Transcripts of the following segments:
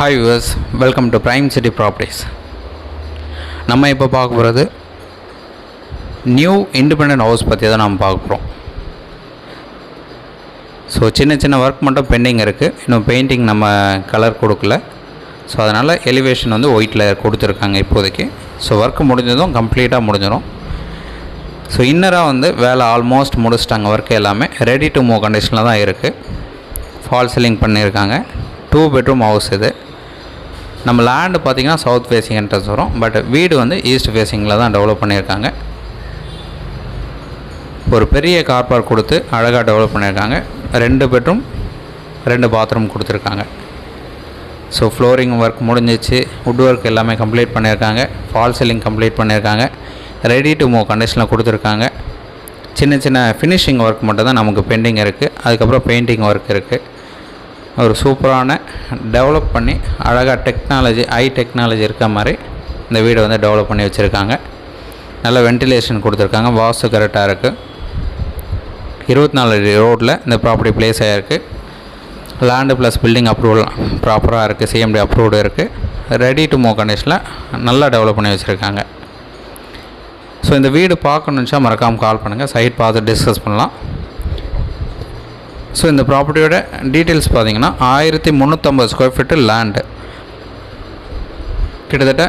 Hi viewers, welcome to prime city properties. நம்ம இப்போ பார்க்க போகிறது நியூ இண்டிபெண்டன்ட் ஹவுஸ் பற்றி தான் நம்ம பார்க்க போகிறோம். ஸோ சின்ன சின்ன ஒர்க் மட்டும் பெண்டிங் இருக்குது. இன்னும் பெயிண்டிங் நம்ம கலர் கொடுக்கல. ஸோ அதனால் எலிவேஷன் வந்து ஒயிட்டில் கொடுத்துருக்காங்க இப்போதைக்கு. ஸோ ஒர்க் முடிஞ்சதும் கம்ப்ளீட்டாக முடிஞ்சிடும். ஸோ இன்னராக வந்து வேலை ஆல்மோஸ்ட் முடிச்சிட்டாங்க. ஒர்க் எல்லாமே ரெடி டு மூவ் கண்டிஷனில் தான் இருக்குது. ஃபால் சீலிங் பண்ணியிருக்காங்க. 2 பெட்ரூம் ஹவுஸ் இது. நம்ம லேண்டு பார்த்திங்கன்னா சவுத் ஃபேஸிங் என்ட்ரன்ஸ் வரும். பட் வீடு வந்து ஈஸ்ட் ஃபேஸிங்கில் தான் டெவலப் பண்ணியிருக்காங்க. ஒரு பெரிய கார் பார்க் கொடுத்து அழகாக டெவலப் பண்ணியிருக்காங்க. 2 பெட்ரூம் 2 பாத்ரூம் கொடுத்துருக்காங்க. ஸோ ஃப்ளோரிங் ஒர்க் முடிஞ்சிச்சு. வுட் ஒர்க் எல்லாமே கம்ப்ளீட் பண்ணியிருக்காங்க. ஃபால் சீலிங் கம்ப்ளீட் பண்ணியிருக்காங்க. ரெடி டு மூவ் கண்டிஷனில் கொடுத்துருக்காங்க. சின்ன சின்ன ஃபினிஷிங் ஒர்க் மட்டும் தான் நமக்கு பெண்டிங் இருக்குது. அதுக்கப்புறம் பெயிண்டிங் ஒர்க் இருக்குது. ஒரு சூப்பரான டெவலப் பண்ணி அழகாக டெக்னாலஜி இருக்க மாதிரி இந்த வீடை வந்து டெவலப் பண்ணி வச்சுருக்காங்க. நல்ல வென்டிலேஷன் கொடுத்துருக்காங்க. வாஸ்து கரெக்டாக இருக்குது. 24 அடி ரோட்டில் இந்த ப்ராப்பர்ட்டி பிளேஸ் ஆகிருக்கு. லேண்டு ப்ளஸ் பில்டிங் அப்ரூவல் ப்ராப்பராக இருக்குது. சிஎம்டி அப்ரூவ்டு இருக்குது. ரெடி டு மூவ் கண்டிஷனில் நல்லா டெவலப் பண்ணி வச்சுருக்காங்க. ஸோ இந்த வீடு பார்க்கணுச்சா மறக்காமல் கால் பண்ணுங்கள். சைட் பார்த்து டிஸ்கஸ் பண்ணலாம். ஸோ இந்த ப்ராப்பர்ட்டியோட டீட்டெயில்ஸ் பார்த்திங்கன்னா 1350 ஸ்கொயர் ஃபீட்டு லேண்டு. கிட்டத்தட்ட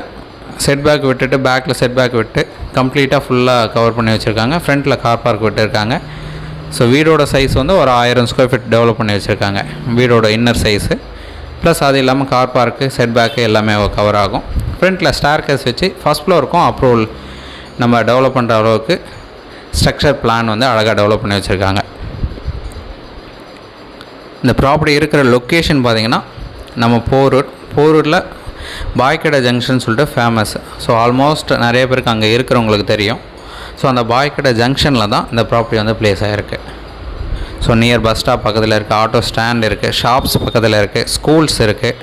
செட் பேக் விட்டுட்டு பேக்கில் செட் பேக் விட்டு கம்ப்ளீட்டாக ஃபுல்லாக கவர் பண்ணி வச்சுருக்காங்க. ஃப்ரண்ட்டில் கார் பார்க் விட்டுருக்காங்க. ஸோ வீடோட சைஸ் வந்து ஒரு 1000 ஸ்கொயர் ஃபீட் டெவலப் பண்ணி வச்சுருக்காங்க. வீடோட இன்னர் சைஸு ப்ளஸ் அது இல்லாமல் கார் பார்க்கு செட் பேக்கு எல்லாமே கவர் ஆகும். ஃப்ரண்ட்டில் ஸ்டார் கேஸ் வச்சு ஃபஸ்ட் ஃப்ளோருக்கும் அப்ரூவல் நம்ம டெவலப் பண்ணுற அளவுக்கு ஸ்ட்ரக்சர் பிளான் வந்து அழகாக டெவலப் பண்ணி வச்சுருக்காங்க. இந்த ப்ராப்பர்ட்டி இருக்கிற லொக்கேஷன் பார்த்திங்கன்னா நம்ம போரூரில் பாய்க்கடை ஜங்ஷன் சொல்லிட்டு ஃபேமஸ். ஸோ ஆல்மோஸ்ட் நிறைய பேருக்கு அங்கே இருக்கிறவங்களுக்கு தெரியும். ஸோ அந்த பாய்க்கடை ஜங்ஷனில் தான் இந்த ப்ராப்பர்ட்டி வந்து பிளேஸ் ஆகிருக்கு. ஸோ நியர் பஸ் ஸ்டாப் பக்கத்தில் இருக்குது. ஆட்டோ ஸ்டாண்ட் இருக்குது. ஷாப்ஸ் பக்கத்தில் இருக்குது. ஸ்கூல்ஸ் இருக்குது.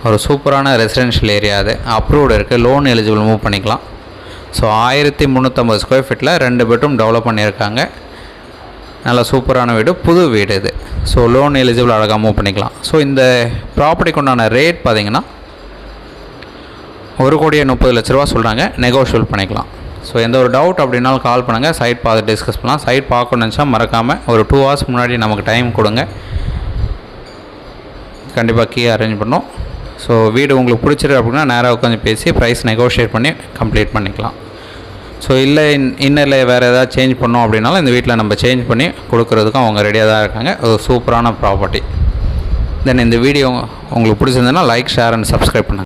ஒரு சூப்பரான ரெசிடென்ஷியல் ஏரியா. அது அப்ரூவ்டு இருக்குது. லோன் எலிஜிபிள் மூவ் பண்ணிக்கலாம். ஸோ 1350 ஸ்கொயர் ஃபீட்டில் 2 பெட்ரூம் டெவலப் பண்ணியிருக்காங்க. நல்ல சூப்பரான வீடு, புது வீடு இது. ஸோ லோன் எலிஜிபிள் அழகாக மூவ் பண்ணிக்கலாம். ஸோ இந்த ப்ராப்பர்ட்டிக்கு உண்டான ரேட் பார்த்திங்கன்னா 1,30,00,000 சொல்கிறாங்க. நெகோஷியபிள் பண்ணிக்கலாம். ஸோ எந்த ஒரு டவுட் அப்படின்னாலும் கால் பண்ணுங்கள். சைட் பார்த்து டிஸ்கஸ் பண்ணலாம். சைட் பார்க்கணுச்சா மறக்காமல் ஒரு 2 hours முன்னாடி நமக்கு டைம் கொடுங்க. கண்டிப்பாக கீ அரேஞ்ச் பண்ணோம். ஸோ வீடு உங்களுக்கு பிடிச்சிருக்கு அப்படின்னா நேராக உட்காந்து பேசி ப்ரைஸ் நெகோஷியேட் பண்ணி கம்ப்ளீட் பண்ணிக்கலாம். ஸோ இல்லை இன்னரில் வேறு ஏதாவது சேஞ்ச் பண்ணோம் அப்படின்னாலும் இந்த வீட்டில் நம்ம சேஞ்ச் பண்ணி கொடுக்குறதுக்கும் அவங்க ரெடியாக தான் இருக்காங்க. ஒரு சூப்பரான ப்ராப்பர்ட்டி. தென் இந்த வீடியோ உங்களுக்கு பிடிச்சிருந்ததுன்னா லைக், ஷேர் அண்ட் சப்ஸ்கிரைப் பண்ணுங்கள்.